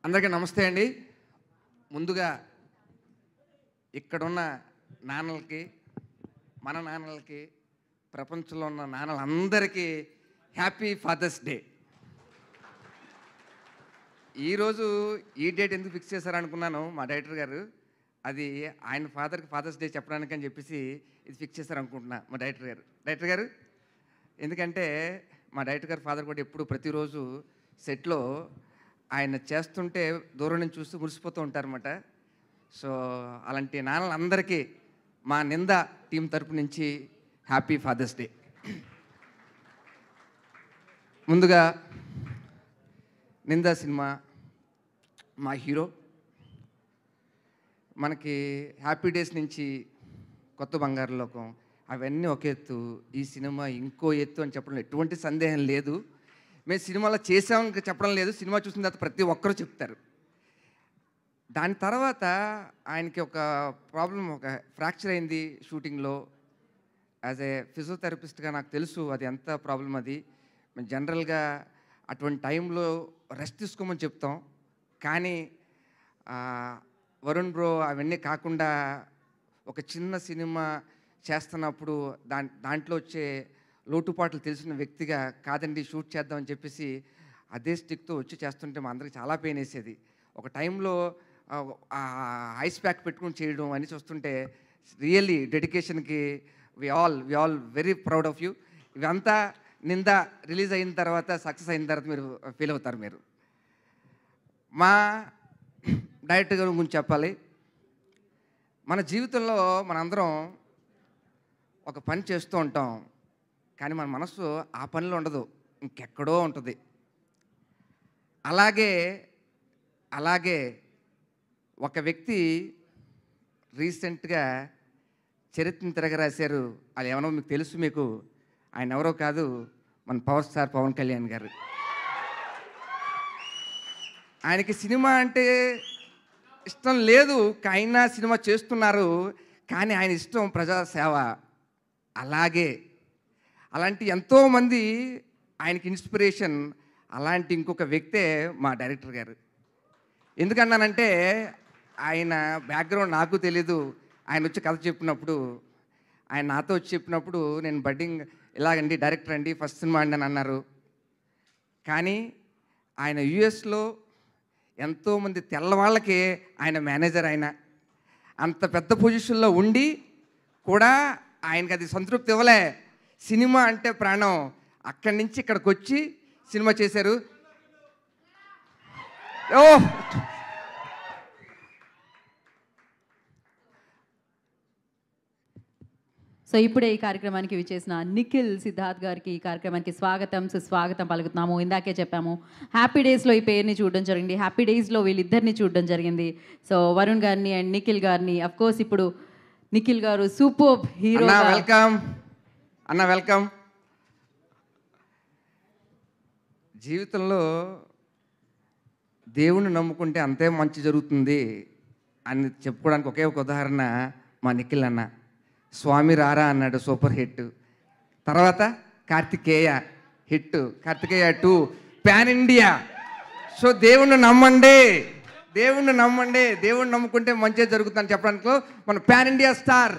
అందరికీ నమస్తే అండి. ముందుగా ఇక్కడున్న నాన్నలకి, మన నాన్నలకి, ప్రపంచంలో ఉన్న నాన్నలందరికీ హ్యాపీ ఫాదర్స్ డే. ఈరోజు ఈ డేట్ ఎందుకు ఫిక్స్ చేశారనుకున్నాను మా డైరెక్టర్ గారు. అది ఆయన ఫాదర్కి ఫాదర్స్ డే చెప్పడానికి అని చెప్పేసి ఇది ఫిక్స్ చేశారనుకుంటున్నా మా డైరెక్టర్ గారు. ఎందుకంటే మా డైరెక్టర్ గారు ఫాదర్ కూడా ఎప్పుడు ప్రతిరోజు సెట్లో ఆయన చేస్తుంటే దూరం నుంచి చూస్తూ మురిసిపోతూ ఉంటారన్నమాట. సో అలాంటి నాన్నలందరికీ మా నింద టీం తరపు నుంచి హ్యాపీ ఫాదర్స్ డే. ముందుగా నింద సినిమా మా హీరో మనకి హ్యాపీ డేస్ నుంచి కొత్త బంగారు లోకం అవన్నీ ఒక ఎత్తు, ఈ సినిమా ఇంకో ఎత్తు అని చెప్పడం ఎటువంటి సందేహం లేదు. మేము సినిమాలో చేసామని చెప్పడం లేదు, సినిమా చూసిన తర్వాత ప్రతి ఒక్కరూ చెప్తారు. దాని తర్వాత ఆయనకి ఒక ప్రాబ్లం, ఒక ఫ్రాక్చర్ అయింది షూటింగ్లో. యాజ్ ఏ ఫిజియోథెరపిస్ట్గా నాకు తెలుసు అది ఎంత ప్రాబ్లం. అది మేము జనరల్గా అటువంటి టైంలో రెస్ట్ తీసుకోమని చెప్తాం, కానీ వరుణ్ బ్రో అవన్నీ కాకుండా ఒక చిన్న సినిమా చేస్తున్నప్పుడు దాంట్లో వచ్చే లోటుపాట్లు తెలిసిన వ్యక్తిగా కాదండి షూట్ చేద్దామని చెప్పేసి అదే స్టిక్తో వచ్చి చేస్తుంటే మా అందరికి చాలా పెయిన్ వేసేది. ఒక టైంలో ఐస్ ప్యాక్ పెట్టుకుని చేయడం అని చూస్తుంటే రియల్లీ డెడికేషన్కి we all very proud of you. ఇవంతా నింద రిలీజ్ అయిన తర్వాత, సక్సెస్ అయిన తర్వాత మీరు ఫీల్ అవుతారు. మీరు మా డైరెక్టర్ గారి గురించి చెప్పాలి. మన జీవితంలో మనందరం ఒక పని చేస్తూ ఉంటాం, కానీ మన మనసు ఆ పనిలో ఉండదు, ఇంకెక్కడో ఉంటుంది. అలాగే ఒక వ్యక్తి రీసెంట్గా చరిత్రను తిరగరాశారు. అది ఎవరో మీకు తెలుసు. మీకు ఆయన ఎవరో కాదు, మన పవర్ స్టార్ పవన్ కళ్యాణ్ గారు. ఆయనకి సినిమా అంటే ఇష్టం లేదు, అయినా సినిమా చేస్తున్నారు. కానీ ఆయన ఇష్టం ప్రజాసేవ. అలాంటి ఎంతోమంది ఆయనకి ఇన్స్పిరేషన్. అలాంటి ఇంకొక వ్యక్తే మా డైరెక్టర్ గారు. ఎందుకన్నానంటే ఆయన బ్యాక్గ్రౌండ్ నాకు తెలీదు. ఆయన వచ్చి కథ చెప్పినప్పుడు, ఆయన నాతో వచ్చి చెప్పినప్పుడు నేను బడ్డింగ్ ఇలాగండి డైరెక్టర్ అండి, ఫస్ట్ సినిమా అండి అని అన్నారు. కానీ ఆయన యుఎస్లో ఎంతోమంది తెల్లవాళ్ళకి ఆయన మేనేజర్. ఆయన అంత పెద్ద పొజిషన్లో ఉండి కూడా ఆయనకి అది సంతృప్తి ఇవ్వలే. సినిమా అంటే ప్రాణం. అక్కడి నుంచి ఇక్కడికి వచ్చి సినిమా చేశారు. సో ఇప్పుడే ఈ కార్యక్రమానికి విచ్చేసిన నిఖిల్ సిద్ధార్థ్ గారికి ఈ కార్యక్రమానికి స్వాగతం సుస్వాగతం పలుకుతున్నాము. ఇందాకే చెప్పాము, హ్యాపీ డేస్లో ఈ పేరుని చూడడం జరిగింది, హ్యాపీ డేస్లో వీళ్ళిద్దరిని చూడడం జరిగింది. సో వరుణ్ గారిని అండ్ నిఖిల్ గారిని. అఫ్కోర్స్ ఇప్పుడు నిఖిల్ గారు సూపర్ హీరో. వెల్కమ్. జీవితంలో దేవుణ్ణి నమ్ముకుంటే అంతే మంచి జరుగుతుంది అని చెప్పుకోవడానికి ఒకే ఒక ఉదాహరణ మా నిఖిల్ అన్న. స్వామి రారా అన్నాడు, సూపర్ హిట్. తర్వాత Karthikeya hit, Karthikeya 2 pan India. So దేవుణ్ణి నమ్మండి, దేవుణ్ణి నమ్ముకుంటే మంచిగా జరుగుతుందని చెప్పడానికి మన పాన్ ఇండియా స్టార్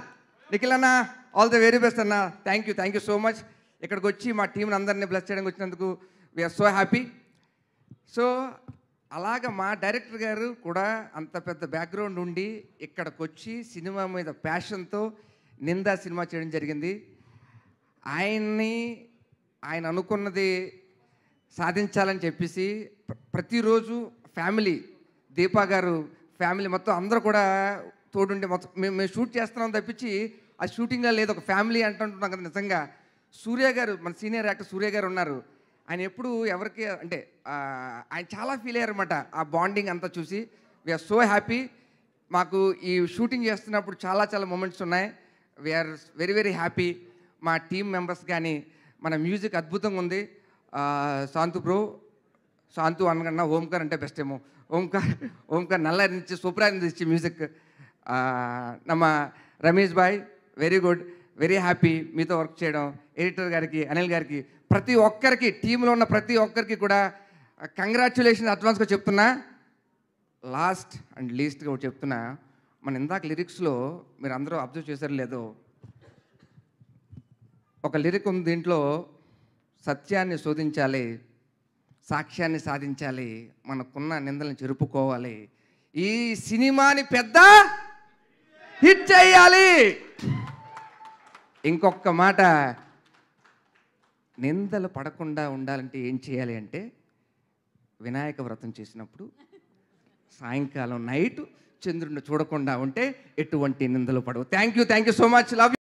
నిఖిల్ అన్న. ఆల్ ద వెరీ బెస్ట్ అన్న. Thank you so much. ఇక్కడికి వచ్చి మా టీంని అందరినీ బ్లెస్ చేయడానికి వచ్చినందుకు వీఆర్ సో హ్యాపీ. సో అలాగ మా డైరెక్టర్ గారు కూడా అంత పెద్ద బ్యాక్గ్రౌండ్ ఉండి ఇక్కడికి వచ్చి సినిమా మీద ప్యాషన్తో నిందా సినిమా చేయడం జరిగింది. ఆయన అనుకున్నది సాధించాలని చెప్పేసి ప్రతిరోజు ఫ్యామిలీ, దీపా గారు ఫ్యామిలీ మొత్తం అందరూ కూడా తోడుండి మొత్తం మేము షూట్ చేస్తున్నాం తప్పించి ఆ షూటింగ్లో లేదు, ఒక ఫ్యామిలీ అంటుంటున్నాం కదా. నిజంగా సూర్య గారు, మన సీనియర్ యాక్టర్ సూర్య గారు ఉన్నారు. ఆయన ఎప్పుడు ఎవరికి అంటే ఆయన చాలా ఫీల్ అయ్యారు అనమాట ఆ బాండింగ్ అంతా చూసి. We're so happy. మాకు ఈ షూటింగ్ చేస్తున్నప్పుడు చాలా మూమెంట్స్ ఉన్నాయి. We're very happy. మా టీం మెంబర్స్ కానీ, మన మ్యూజిక్ అద్భుతంగా ఉంది. శాంతు అనకన్నా ఓంకార్ అంటే బెస్ట్ ఏమో. ఓంకార్ నల్ల నుంచి సూపర్ నుంచి మ్యూజిక్. నమ్మ Ramesh bhai very good, very happy మీతో వర్క్ చేయడం. ఎడిటర్ గారికి, అనిల్ గారికి, ప్రతి ఒక్కరికి, టీంలో ఉన్న ప్రతి ఒక్కరికి కూడా కంగ్రాచ్యులేషన్ అడ్వాన్స్గా చెప్తున్నా. లాస్ట్ అండ్ లీస్ట్గా ఒకటి చెప్తున్నా. మన ఇందాక లిరిక్స్లో మీరు అందరూ అబ్జర్వ్ చేశారు లేదో, ఒక లిరిక్ ఉంది దీంట్లో, సత్యాన్ని శోధించాలి, సాక్ష్యాన్ని సాధించాలి, మనకున్న నిందలను చెరుపుకోవాలి, ఈ సినిమాని పెద్ద హిట్ చేయాలి. ఇంకొక మాట, నిందలు పడకుండా ఉండాలంటే ఏం చేయాలి అంటే, వినాయక వ్రతం చేసినప్పుడు సాయంకాలం నైట్ చంద్రుడిని చూడకుండా ఉంటే ఎటువంటి నిందలు పడవు. Thank you so much. Love you.